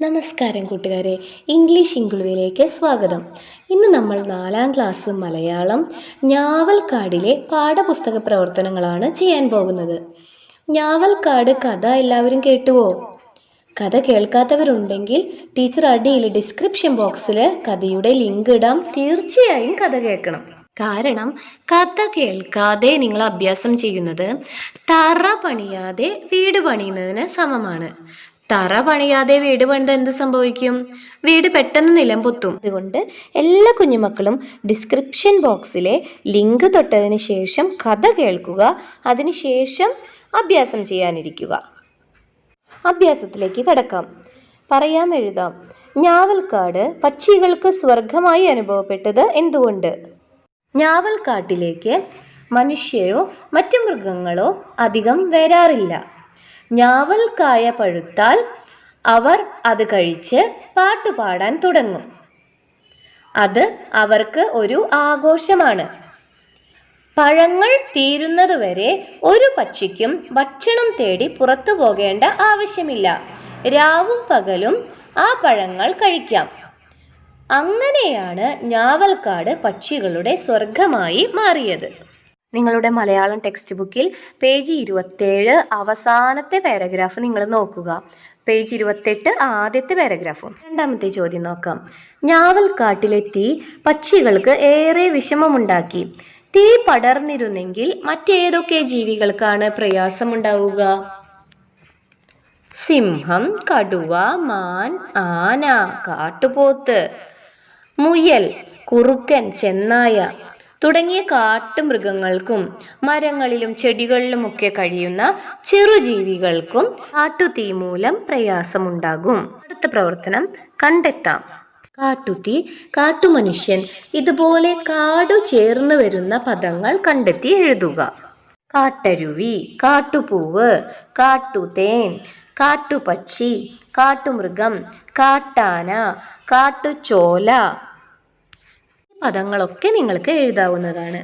നമസ്കാരം കൂട്ടുകാരെ, ഇംഗ്ലീഷ് ഇൻക്ലുവിലേക്ക് സ്വാഗതം. ഇന്ന് നമ്മൾ 4ാം ക്ലാസ് മലയാളം ഞാവൽക്കാടിലെ പാഠപുസ്തക പ്രവർത്തനങ്ങളാണ് ചെയ്യാൻ പോകുന്നത്. ഞാവൽക്കാട് കഥ എല്ലാവരും കേട്ടുവോ? കഥ കേൾക്കാത്തവരുണ്ടെങ്കിൽ ടീച്ചർ അടിയിൽ ഡിസ്ക്രിപ്ഷൻ ബോക്സിൽ കഥയുടെ ലിങ്ക് ഇടാം. തീർച്ചയായും കഥ കേൾക്കണം. കാരണം കഥ കേൾക്കാതെ നിങ്ങൾ അഭ്യാസം ചെയ്യുന്നത് തറ പണിയാതെ വീട് പണിയുന്നതിന് സമമാണ്. തറ പണിയാതെ വീട് പണിത് എന്ത് സംഭവിക്കും? വീട് പെട്ടെന്ന് നിലം പൊത്തും. അതുകൊണ്ട് എല്ലാ കുഞ്ഞുമക്കളും ഡിസ്ക്രിപ്ഷൻ ബോക്സിലെ ലിങ്ക് തൊട്ടതിന് ശേഷം കഥ കേൾക്കുക. അതിനുശേഷം അഭ്യാസം ചെയ്യാനിരിക്കുക. അഭ്യാസത്തിലേക്ക് കടക്കാം. പറയാം, എഴുതാം. ഞാവൽക്കാട് പക്ഷികൾക്ക് സ്വർഗമായി അനുഭവപ്പെട്ടത് എന്തുകൊണ്ട്? ഞാവൽക്കാട്ടിലേക്ക് മനുഷ്യരോ മറ്റു മൃഗങ്ങളോ അധികം വരാറില്ല. ഞാവൽക്കായ പഴുത്താൽ അവർ അത് കഴിച്ച് പാട്ടുപാടാൻ തുടങ്ങും. അത് അവർക്ക് ഒരു ആഘോഷമാണ്. പഴങ്ങൾ തീരുന്നതുവരെ ഒരു പക്ഷിക്കും ഭക്ഷണം തേടി പുറത്തു പോകേണ്ട ആവശ്യമില്ല. രാവും പകലും ആ പഴങ്ങൾ കഴിക്കാം. അങ്ങനെയാണ് ഞാവൽക്കാട് പക്ഷികളുടെ സ്വർഗമായി മാറിയത്. നിങ്ങളുടെ മലയാളം ടെക്സ്റ്റ് ബുക്കിൽ പേജ് 27 അവസാനത്തെ പാരഗ്രാഫ് നിങ്ങൾ നോക്കുക. പേജ് 28 ആദ്യത്തെ പാരഗ്രാഫും. രണ്ടാമത്തെ ചോദ്യം നോക്കാം. ഞാവൽക്കാട്ടിലെ തീ പക്ഷികൾക്ക് ഏറെ വിഷമമുണ്ടാക്കി. തീ പടർന്നിരുന്നെങ്കിൽ മറ്റേതൊക്കെ ജീവികൾക്കാണ് പ്രയാസമുണ്ടാവുക? സിംഹം, കടുവ, മാൻ, ആന, കാട്ടുപോത്ത്, മുയൽ, കുറുക്കൻ, ചെന്നായ തുടങ്ങിയ കാട്ടുമൃഗങ്ങൾക്കും മരങ്ങളിലും ചെടികളിലുമൊക്കെ കഴിയുന്ന ചെറുജീവികൾക്കും കാട്ടുതീ മൂലം പ്രയാസമുണ്ടാകും. അടുത്ത പ്രവർത്തനം കണ്ടെത്താം. കാട്ടുതീ, കാട്ടുമനുഷ്യൻ ഇതുപോലെ കാടു ചേർന്ന് വരുന്ന പദങ്ങൾ കണ്ടെത്തി എഴുതുക. കാട്ടരുവി, കാട്ടുപൂവ്, കാട്ടുതേൻ, കാട്ടുപക്ഷി, കാട്ടുമൃഗം, കാട്ടാന, കാട്ടുചോല പദങ്ങളൊക്കെ നിങ്ങൾക്ക് എഴുതാവുന്നതാണ്.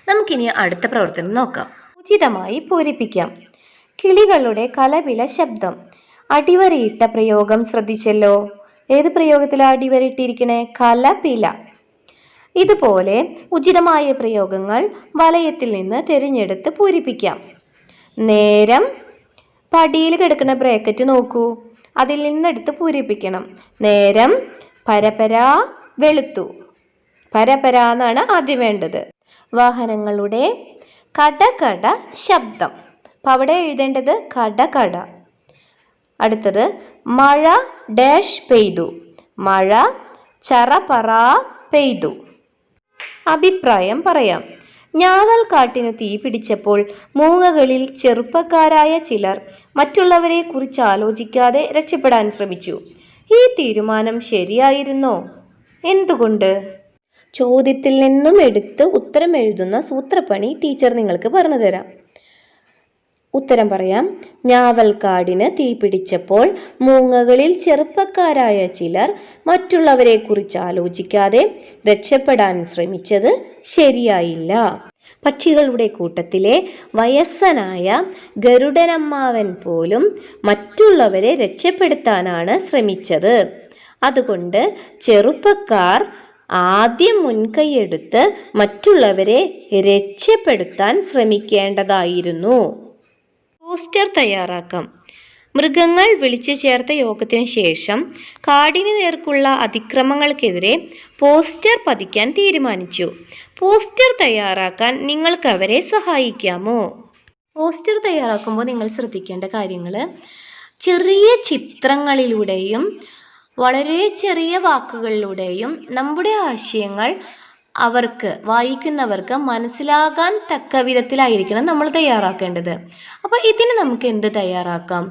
നമുക്കിനി അടുത്ത പ്രവർത്തനം നോക്കാം. ഉചിതമായി പൂരിപ്പിക്കാം. കിളികളുടെ കലപില ശബ്ദം. അടിവരയിട്ട പ്രയോഗം ശ്രദ്ധിച്ചല്ലോ. ഏത് പ്രയോഗത്തിലാണ് അടിവരയിട്ടിരിക്കണേ? കലപില. ഇതുപോലെ ഉചിതമായ പ്രയോഗങ്ങൾ വലയത്തിൽ നിന്ന് തിരഞ്ഞെടുത്ത് പൂരിപ്പിക്കാം. നേരം, പടിയിൽ കിടക്കുന്ന ബ്രാക്കറ്റ് നോക്കൂ. അതിൽ നിന്നെടുത്ത് പൂരിപ്പിക്കണം. നേരം, പരപരാ, വെളുത്തു. പരപര എന്നാണ് ആദ്യം വേണ്ടത്. വാഹനങ്ങളുടെ കടകട ശബ്ദം. അപ്പം അവിടെ എഴുതേണ്ടത് കടകട. അടുത്തത് മഴ ഡാഷ് പെയ്തു. മഴ ചറപറ പെയ്തു. അഭിപ്രായം പറയാം. ഞാവൽക്കാട്ടിനു തീ പിടിച്ചപ്പോൾ മൂങ്ങകളിൽ ചെറുപ്പക്കാരായ ചിലർ മറ്റുള്ളവരെ കുറിച്ച് ആലോചിക്കാതെ രക്ഷപ്പെടാൻ ശ്രമിച്ചു. ഈ തീരുമാനം ശരിയായിരുന്നോ? എന്തുകൊണ്ട്? ചോദ്യത്തിൽ നിന്നും എടുത്ത് ഉത്തരം എഴുതുന്ന സൂത്രപ്പണി ടീച്ചർ നിങ്ങൾക്ക് പറഞ്ഞു തരാം. ഉത്തരം പറയാം. ഞാവൽക്കാടിന് തീ പിടിച്ചപ്പോൾ മൂങ്ങകളിൽ ചെറുപ്പക്കാരായ ചിലർ മറ്റുള്ളവരെ കുറിച്ച് ആലോചിക്കാതെ രക്ഷപ്പെടാൻ ശ്രമിച്ചത് ശരിയായില്ല. പക്ഷികളുടെ കൂട്ടത്തിലെ വയസ്സനായ ഗരുഡനമ്മാവൻ പോലും മറ്റുള്ളവരെ രക്ഷപ്പെടുത്താനാണ് ശ്രമിച്ചത്. അതുകൊണ്ട് ചെറുപ്പക്കാർ ആദ്യം മുൻകൈയെടുത്ത് മറ്റുള്ളവരെ രക്ഷപ്പെടുത്താൻ ശ്രമിക്കേണ്ടതായിരുന്നു. പോസ്റ്റർ തയ്യാറാക്കാം. മൃഗങ്ങൾ വിളിച്ചു ചേർത്ത യോഗത്തിന് ശേഷം കാടിന് നേർക്കുള്ള അതിക്രമങ്ങൾക്കെതിരെ പോസ്റ്റർ പതിക്കാൻ തീരുമാനിച്ചു. പോസ്റ്റർ തയ്യാറാക്കാൻ നിങ്ങൾക്ക് അവരെ സഹായിക്കാമോ? പോസ്റ്റർ തയ്യാറാക്കുമ്പോൾ നിങ്ങൾ ശ്രദ്ധിക്കേണ്ട കാര്യങ്ങൾ, ചെറിയ ചിത്രങ്ങളിലൂടെയും വളരെ ചെറിയ വാക്കുകളിലൂടെയും നമ്മുടെ ആശയങ്ങൾ വായിക്കുന്നവർക്ക് മനസ്സിലാകാൻ തക്ക വിധത്തിലായിരിക്കണം നമ്മൾ തയ്യാറാക്കേണ്ടത്. അപ്പോൾ ഇതിന് നമുക്ക് എന്ത് തയ്യാറാക്കാം?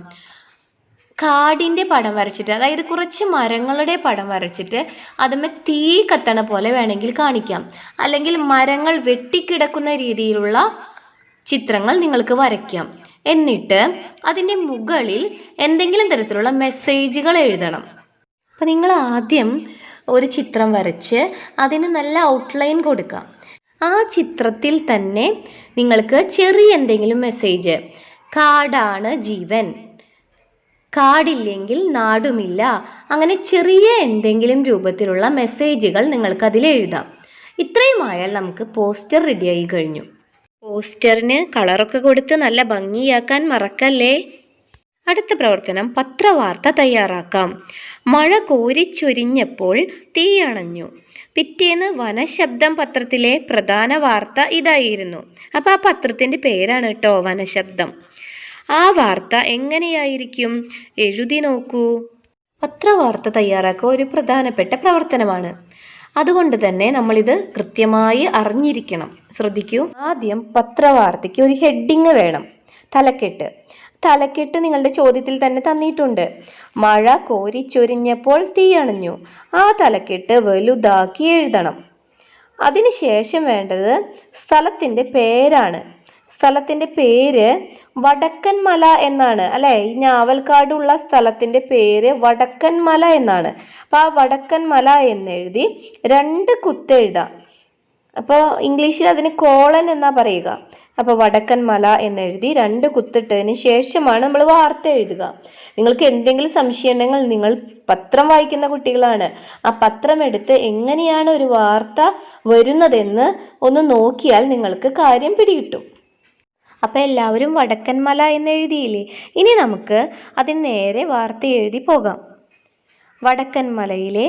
കാടിൻ്റെ പടം വരച്ചിട്ട്, അതായത് കുറച്ച് മരങ്ങളുടെ പടം വരച്ചിട്ട് അതുമ്മേ തീ കത്തണ പോലെ വേണമെങ്കിൽ കാണിക്കാം. അല്ലെങ്കിൽ മരങ്ങൾ വെട്ടിക്കിടക്കുന്ന രീതിയിലുള്ള ചിത്രങ്ങൾ നിങ്ങൾക്ക് വരയ്ക്കാം. എന്നിട്ട് അതിൻ്റെ മുകളിൽ എന്തെങ്കിലും തരത്തിലുള്ള മെസ്സേജുകൾ എഴുതണം. അപ്പം നിങ്ങൾ ആദ്യം ഒരു ചിത്രം വരച്ച് അതിന് നല്ല ഔട്ട്ലൈൻ കൊടുക്കാം. ആ ചിത്രത്തിൽ തന്നെ നിങ്ങൾക്ക് ചെറിയ എന്തെങ്കിലും മെസ്സേജ്, കാടാണ് ജീവൻ, കാടില്ലെങ്കിൽ നാടുമില്ല. അങ്ങനെ ചെറിയ എന്തെങ്കിലും രൂപത്തിലുള്ള മെസ്സേജുകൾ നിങ്ങൾക്ക് അതിൽ എഴുതാം. ഇത്രയുമായാൽ നമുക്ക് പോസ്റ്റർ റെഡിയായി കഴിഞ്ഞു. പോസ്റ്ററിന് കളറൊക്കെ കൊടുത്ത് നല്ല ഭംഗിയാക്കാൻ മറക്കല്ലേ. അടുത്ത പ്രവർത്തനം പത്രവാർത്ത തയ്യാറാക്കാം. മഴ കോരിച്ചൊരിഞ്ഞപ്പോൾ തീയണഞ്ഞു. പിറ്റേന്ന് വനശബ്ദം പത്രത്തിലെ പ്രധാന വാർത്ത ഇതായിരുന്നു. അപ്പം ആ പത്രത്തിൻ്റെ പേരാണ് കേട്ടോ വനശബ്ദം. ആ വാർത്ത എങ്ങനെയായിരിക്കും? എഴുതി നോക്കൂ. പത്രവാർത്ത തയ്യാറാക്കുക ഒരു പ്രധാനപ്പെട്ട പ്രവർത്തനമാണ്. അതുകൊണ്ട് തന്നെ നമ്മളിത് കൃത്യമായി അറിഞ്ഞിരിക്കണം. ശ്രദ്ധിക്കൂ. ആദ്യം പത്രവാർത്തയ്ക്ക് ഒരു ഹെഡിങ് വേണം. തലക്കെട്ട് നിങ്ങളുടെ ചോദ്യത്തിൽ തന്നെ തന്നിട്ടുണ്ട്. മഴ കോരിച്ചൊരിഞ്ഞപ്പോൾ തീയണഞ്ഞു. ആ തലക്കെട്ട് വലുതാക്കി എഴുതണം. അതിനുശേഷം വേണ്ടത് സ്ഥലത്തിൻ്റെ പേരാണ്. സ്ഥലത്തിൻ്റെ പേര് വടക്കൻമല എന്നാണ് അല്ലേ? ഈ ഞാവൽക്കാടുള്ള സ്ഥലത്തിൻ്റെ പേര് വടക്കൻമല എന്നാണ്. അപ്പോൾ ആ വടക്കൻമല എന്നെഴുതി 2 കുത്തെഴുതാം. അപ്പോൾ ഇംഗ്ലീഷിൽ അതിന് കോളൻ എന്നാ പറയുക. അപ്പോൾ വടക്കൻമല എന്നെഴുതി 2 കുത്തിട്ടതിന് ശേഷമാണ് നമ്മൾ വാർത്ത എഴുതുക. നിങ്ങൾക്ക് എന്തെങ്കിലും സംശയം ഉണ്ടെങ്കിൽ, നിങ്ങൾ പത്രം വായിക്കുന്ന കുട്ടികളാണ്, ആ പത്രം എടുത്ത് എങ്ങനെയാണ് ഒരു വാർത്ത വരുന്നതെന്ന് ഒന്ന് നോക്കിയാൽ നിങ്ങൾക്ക് കാര്യം പിടികിട്ടും. അപ്പം എല്ലാവരും വടക്കൻമല എന്നെഴുതിയില്ലേ? ഇനി നമുക്ക് അതിന് നേരെ വാർത്ത എഴുതി പോകാം. വടക്കൻമലയിലെ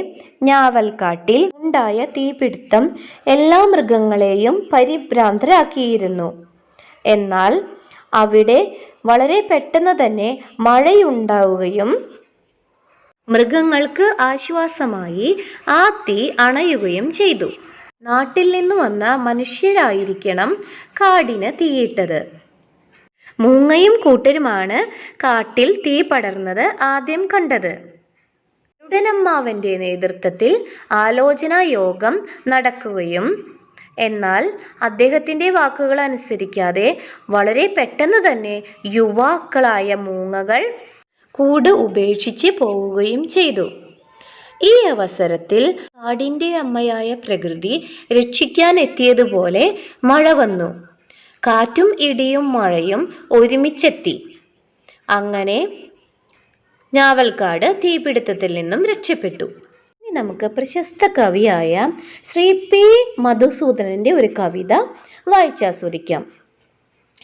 ഞാവൽക്കാട്ടിൽ ഉണ്ടായ തീപിടുത്തം എല്ലാ മൃഗങ്ങളെയും പരിഭ്രാന്തരാക്കിയിരുന്നു. എന്നാൽ അവിടെ വളരെ പെട്ടെന്ന് തന്നെ മഴയുണ്ടാവുകയും മൃഗങ്ങൾക്ക് ആശ്വാസമായി ആ തീ അണയുകയും ചെയ്തു. നാട്ടിൽ നിന്ന് വന്ന മനുഷ്യരായിരിക്കണം കാടിന് തീയിട്ടത്. മൂങ്ങയും കൂട്ടരുമാണ് കാട്ടിൽ തീ പടർന്നത് ആദ്യം കണ്ടത്. ഗരുഡനമ്മാവന്റെ നേതൃത്വത്തിൽ ആലോചനാ യോഗം നടക്കുകയും എന്നാൽ അദ്ദേഹത്തിൻ്റെ വാക്കുകൾ അനുസരിക്കാതെ വളരെ പെട്ടെന്ന് തന്നെ യുവാക്കളായ മൂങ്ങകൾ കൂട് ഉപേക്ഷിച്ച് പോവുകയും ചെയ്തു. ഈ അവസരത്തിൽ കാടിൻ്റെ അമ്മയായ പ്രകൃതി രക്ഷിക്കാൻ എത്തിയതുപോലെ മഴ വന്നു. കാറ്റും ഇടിയും മഴയും ഒരുമിച്ചെത്തി. അങ്ങനെ ഞാവൽക്കാട് തീപിടുത്തത്തിൽ നിന്നും രക്ഷപ്പെട്ടു. ഇനി നമുക്ക് പ്രശസ്ത കവിയായ ശ്രീ പി മധുസൂദനൻ്റെ ഒരു കവിത വായിച്ചാസ്വദിക്കാം.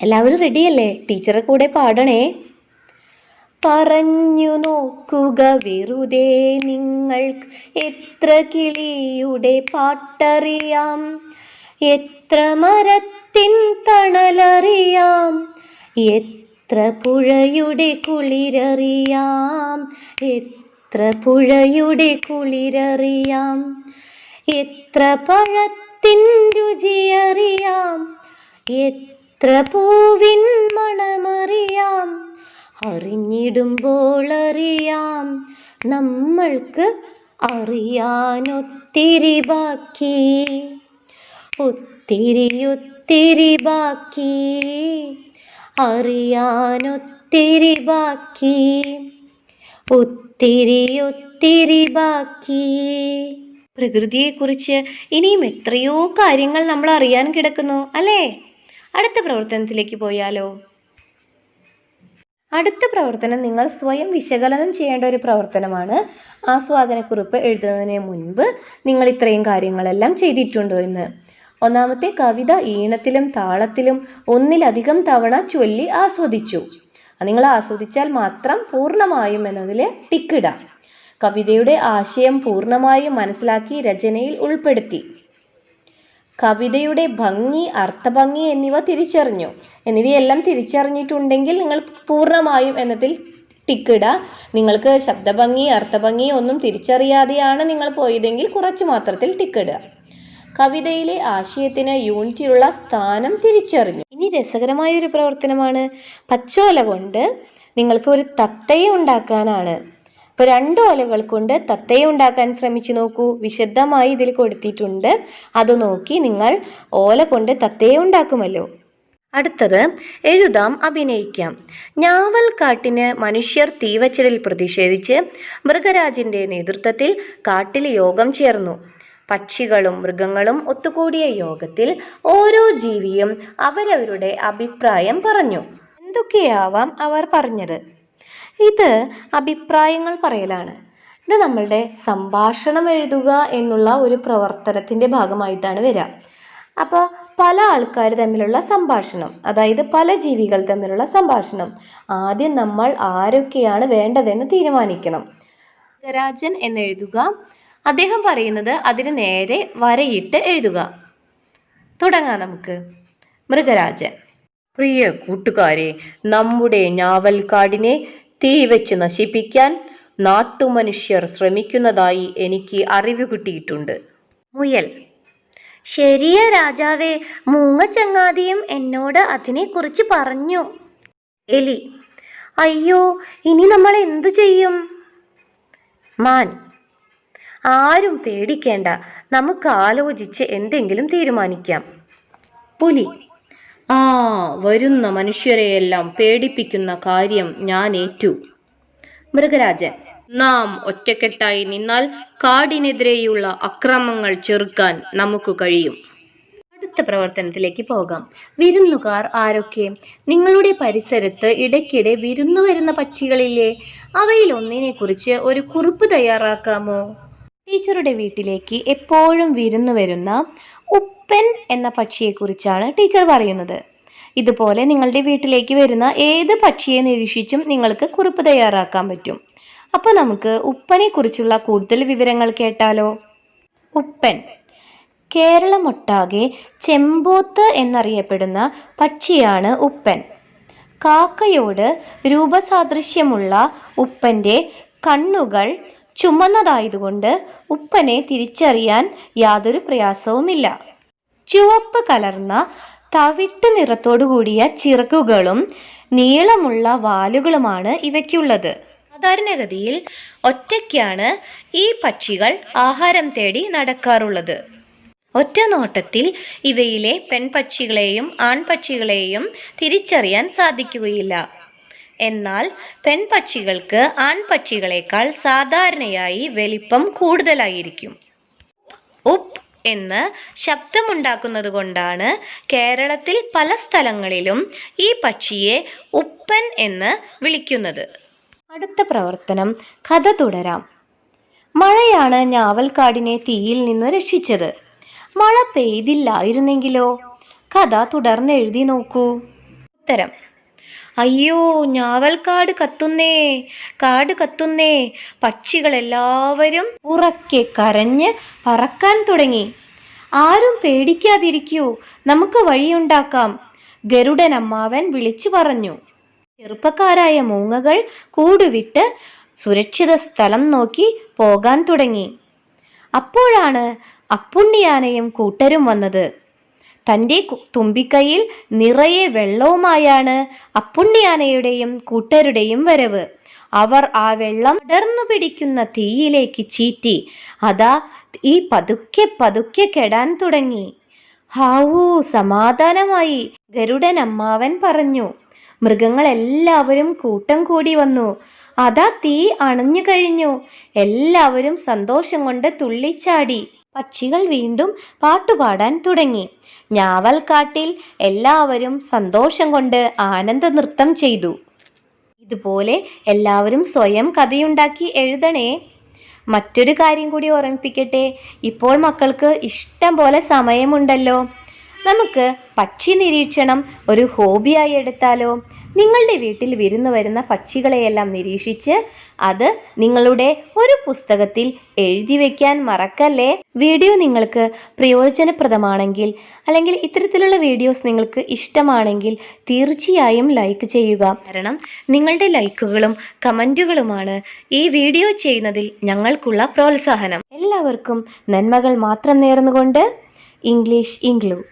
എല്ലാവരും റെഡിയല്ലേ? ടീച്ചറെ കൂടെ പാടണേ. പറഞ്ഞു നോക്കുക വെറുതെ നിങ്ങൾക്ക് എത്ര കിളിയുടെ പാട്ടറിയാം, എത്ര മരത്തിൻ തണലറിയാം, എത്ര പുഴയുടെ കുളിരറിയാം, എത്ര പുഴയുടെ കുളിരറിയാം, എത്ര പഴത്തിൻ രുചിയറിയാം, എത്ര പൂവിൻ മണമറിയാം, അറിഞ്ഞിടുമ്പോൾ അറിയാം നമ്മൾക്ക് അറിയാനൊത്തിരി ബാക്കി, ഒത്തിരി ബാക്കി, അറിയാനൊത്തിരി ബാക്കി, ഒത്തിരി ബാക്കി. പ്രകൃതിയെക്കുറിച്ച് ഇനിയും എത്രയോ കാര്യങ്ങൾ നമ്മൾ അറിയാൻ കിടക്കുന്നു അല്ലേ? അടുത്ത പ്രവർത്തനത്തിലേക്ക് പോയാലോ? അടുത്ത പ്രവർത്തനം നിങ്ങൾ സ്വയം വിശകലനം ചെയ്യേണ്ട ഒരു പ്രവർത്തനമാണ്. ആസ്വാദനക്കുറിപ്പ് എഴുതുന്നതിന് മുൻപ് നിങ്ങൾ ഇത്രയും കാര്യങ്ങളെല്ലാം ചെയ്തിട്ടുണ്ടോ എന്ന്. ഒന്നാമത്തെ, കവിത ഈണത്തിലും താളത്തിലും ഒന്നിലധികം തവണ ചൊല്ലി ആസ്വദിച്ചു. നിങ്ങൾ ആസ്വദിച്ചാൽ മാത്രം പൂർണ്ണമായും എന്നതിൽ ടിക്കിടാം. കവിതയുടെ ആശയം പൂർണ്ണമായും മനസ്സിലാക്കി രചനയിൽ ഉൾപ്പെടുത്തി. കവിതയുടെ ഭംഗി, അർത്ഥഭംഗി എന്നിവ തിരിച്ചറിഞ്ഞു. എന്നിവയെല്ലാം തിരിച്ചറിഞ്ഞിട്ടുണ്ടെങ്കിൽ നിങ്ങൾ പൂർണ്ണമായും എന്നതിൽ ടിക്കിട. നിങ്ങൾക്ക് ശബ്ദഭംഗി, അർത്ഥഭംഗി ഒന്നും തിരിച്ചറിയാതെയാണ് നിങ്ങൾ പോയതെങ്കിൽ കുറച്ച് മാത്രത്തിൽ ടിക്കിടുക. കവിതയിലെ ആശയത്തിന് യൂണിറ്റിലുള്ള സ്ഥാനം തിരിച്ചറിഞ്ഞു. ഇനി രസകരമായൊരു പ്രവർത്തനമാണ്. പച്ചോല കൊണ്ട് നിങ്ങൾക്ക് ഒരു തത്തയെ ഉണ്ടാക്കാനാണ്. ഇപ്പോൾ 2 ഓലകൾ കൊണ്ട് തത്തയെ ഉണ്ടാക്കാൻ ശ്രമിച്ചു നോക്കൂ. വിശദമായി ഇതിൽ കൊടുത്തിട്ടുണ്ട്. അത് നോക്കി നിങ്ങൾ ഓല കൊണ്ട് തത്തയെ ഉണ്ടാക്കുമല്ലോ. അടുത്തത്, എഴുതാം, അഭിനയിക്കാം. ഞാവൽക്കാട്ടിന് മനുഷ്യർ തീവച്ചതിൽ പ്രതിഷേധിച്ച് മൃഗരാജിൻ്റെ നേതൃത്വത്തിൽ കാട്ടിൽ യോഗം ചേർന്നു. പക്ഷികളും മൃഗങ്ങളും ഒത്തുകൂടിയ യോഗത്തിൽ ഓരോ ജീവിയും അവരവരുടെ അഭിപ്രായം പറഞ്ഞു. എന്തൊക്കെയാവാം അവർ പറഞ്ഞത്? ഇത് അഭിപ്രായങ്ങൾ പറയലാണ്. ഇത് നമ്മളുടെ സംഭാഷണം എഴുതുക എന്നുള്ള ഒരു പ്രവർത്തനത്തിൻ്റെ ഭാഗമായിട്ടാണ് വരിക. അപ്പോൾ പല ആൾക്കാർ തമ്മിലുള്ള സംഭാഷണം, അതായത് പല ജീവികൾ തമ്മിലുള്ള സംഭാഷണം. ആദ്യം നമ്മൾ ആരൊക്കെയാണ് വേണ്ടതെന്ന് തീരുമാനിക്കണം. രാജൻ എന്നെഴുതുക. അദ്ദേഹം പറയുന്നത് അതിന് നേരെ വരയിട്ട് എഴുതുക. തുടങ്ങാം നമുക്ക്. മൃഗരാജൻ: പ്രിയ കൂട്ടുകാരെ, നമ്മുടെ ഞാവൽക്കാടിനെ തീ വെച്ച് നശിപ്പിക്കാൻ നാട്ടുമനുഷ്യർ ശ്രമിക്കുന്നതായി എനിക്ക് അറിവ് കിട്ടിയിട്ടുണ്ട്. മുയൽ: ശരിയ രാജാവേ, മൂങ്ങ ചങ്ങാതിയും എന്നോട് അതിനെക്കുറിച്ച് പറഞ്ഞു. എലി: അയ്യോ, ഇനി നമ്മൾ എന്തു ചെയ്യും? മാൻ: ആരും പേടിക്കേണ്ട, നമുക്ക് ആലോചിച്ച് എന്തെങ്കിലും തീരുമാനിക്കാം. പുലി: വരുന്ന മനുഷ്യരെയെല്ലാം പേടിപ്പിക്കുന്ന കാര്യം ഞാൻ ഏറ്റു. മൃഗരാജൻ: നാം ഒറ്റക്കെട്ടായി നിന്നാൽ കാടിനെതിരെയുള്ള അക്രമങ്ങൾ ചെറുക്കാൻ നമുക്ക് കഴിയും. അടുത്ത പ്രവർത്തനത്തിലേക്ക് പോകാം. വിരുന്നുകാർ ആരൊക്കെ? നിങ്ങളുടെ പരിസരത്ത് ഇടയ്ക്കിടെ വിരുന്നു വരുന്ന പക്ഷികളില്ലേ? അവയിൽ ഒന്നിനെ കുറിച്ച് ഒരു കുറിപ്പ് തയ്യാറാക്കാമോ? ടീച്ചറുടെ വീട്ടിലേക്ക് എപ്പോഴും വിരുന്നു വരുന്ന ഉപ്പൻ എന്ന പക്ഷിയെക്കുറിച്ചാണ് ടീച്ചർ പറയുന്നത്. ഇതുപോലെ നിങ്ങളുടെ വീട്ടിലേക്ക് വരുന്ന ഏത് പക്ഷിയെ നിരീക്ഷിച്ചും നിങ്ങൾക്ക് കുറിപ്പ് തയ്യാറാക്കാൻ പറ്റും. അപ്പോൾ നമുക്ക് ഉപ്പനെ കുറിച്ചുള്ള കൂടുതൽ വിവരങ്ങൾ കേട്ടാലോ? ഉപ്പൻ കേരളമൊട്ടാകെ ചെമ്പോത്ത് എന്നറിയപ്പെടുന്ന പക്ഷിയാണ് ഉപ്പൻ. കാക്കയോട് രൂപസാദൃശ്യമുള്ള ഉപ്പൻ്റെ കണ്ണുകൾ ചുമന്നതായതുകൊണ്ട് ഉപ്പനെ തിരിച്ചറിയാൻ യാതൊരു പ്രയാസവുമില്ല. ചുവപ്പ് കലർന്ന തവിട്ട് നിറത്തോടു കൂടിയ ചിറകുകളും നീളമുള്ള വാലുകളുമാണ് ഇവയ്ക്കുള്ളത്. സാധാരണഗതിയിൽ ഒറ്റയ്ക്കാണ് ഈ പക്ഷികൾ ആഹാരം തേടി നടക്കാറുള്ളത്. ഒറ്റ നോട്ടത്തിൽ ഇവയിലെ പെൺപക്ഷികളെയും ആൺപക്ഷികളെയും തിരിച്ചറിയാൻ സാധിക്കുകയില്ല. എന്നാൽ പെൺപക്ഷികൾക്ക് ആൺപക്ഷികളെക്കാൾ സാധാരണയായി വലിപ്പം കൂടുതലായിരിക്കും. ഉപ്പ് എന്ന് ശബ്ദമുണ്ടാക്കുന്നത് കൊണ്ടാണ് കേരളത്തിൽ പല സ്ഥലങ്ങളിലും ഈ പക്ഷിയെ ഉപ്പൻ എന്ന് വിളിക്കുന്നത്. അടുത്ത പ്രവർത്തനം കഥ തുടരാം. മഴയാണ് ഞാവൽക്കാടിനെ തീയിൽ നിന്ന് രക്ഷിച്ചത്. മഴ പെയ്തില്ലായിരുന്നെങ്കിലോ? കഥ തുടർന്നെഴുതി നോക്കൂ. ഉത്തരം: അയ്യോ, ഞാവൽക്കാട് കത്തുന്നേ, കാട് കത്തുന്നേ. പക്ഷികളെല്ലാവരും ഉറക്കെ കരഞ്ഞ് പറക്കാൻ തുടങ്ങി. ആരും പേടിക്കാതിരിക്കൂ, നമുക്ക് വഴിയുണ്ടാക്കാം, ഗരുഡൻ അമ്മാവൻ വിളിച്ചു പറഞ്ഞു. ചെറുപ്പക്കാരായ മൂങ്ങകൾ കൂടുവിട്ട് സുരക്ഷിത സ്ഥലം നോക്കി പോകാൻ തുടങ്ങി. അപ്പോഴാണ് അപ്പുണ്ണിയാനയും കൂട്ടരും വന്നത്. തൻ്റെ തുമ്പിക്കൈയിൽ നിറയെ വെള്ളവുമായാണ് അപ്പുണ്ണിയാനയുടെയും കൂട്ടരുടെയും വരവ്. അവർ ആ വെള്ളം പടർന്നു പിടിക്കുന്ന തീയിലേക്ക് ചീറ്റി. അതാ ഈ പതുക്കെ പതുക്കെ കെടാൻ തുടങ്ങി. ഹാവൂ, സമാധാനമായി, ഗരുഡൻ അമ്മാവൻ പറഞ്ഞു. മൃഗങ്ങളെല്ലാവരും കൂട്ടം കൂടി വന്നു. അതാ തീ അണഞ്ഞു കഴിഞ്ഞു. എല്ലാവരും സന്തോഷം കൊണ്ട് തുള്ളിച്ചാടി. പക്ഷികൾ വീണ്ടും പാട്ടുപാടാൻ തുടങ്ങി. ഞാവൽക്കാട്ടിൽ എല്ലാവരും സന്തോഷം കൊണ്ട് ആനന്ദ നൃത്തം ചെയ്തു. ഇതുപോലെ എല്ലാവരും സ്വയം കഥയുണ്ടാക്കി എഴുതണേ. മറ്റൊരു കാര്യം കൂടി ഓർമ്മിപ്പിക്കട്ടെ. ഇപ്പോൾ മക്കൾക്ക് ഇഷ്ടം പോലെ സമയമുണ്ടല്ലോ. നമുക്ക് പക്ഷി നിരീക്ഷണം ഒരു ഹോബിയായി എടുത്താലോ? നിങ്ങളുടെ വീട്ടിൽ വിരുന്നു വരുന്ന പക്ഷികളെയെല്ലാം നിരീക്ഷിച്ച് അത് നിങ്ങളുടെ ഒരു പുസ്തകത്തിൽ എഴുതി വയ്ക്കാൻ മറക്കല്ലേ. വീഡിയോ നിങ്ങൾക്ക് പ്രയോജനപ്രദമാണെങ്കിൽ അല്ലെങ്കിൽ ഇത്തരത്തിലുള്ള വീഡിയോസ് നിങ്ങൾക്ക് ഇഷ്ടമാണെങ്കിൽ തീർച്ചയായും ലൈക്ക് ചെയ്യുക. കാരണം നിങ്ങളുടെ ലൈക്കുകളും കമൻറ്റുകളുമാണ് ഈ വീഡിയോ ചെയ്യുന്നതിൽ ഞങ്ങൾക്കുള്ള പ്രോത്സാഹനം. എല്ലാവർക്കും നന്മകൾ മാത്രം നേർന്നുകൊണ്ട് ഇംഗ്ലീഷ് ഇൻക്ലൂഡ്.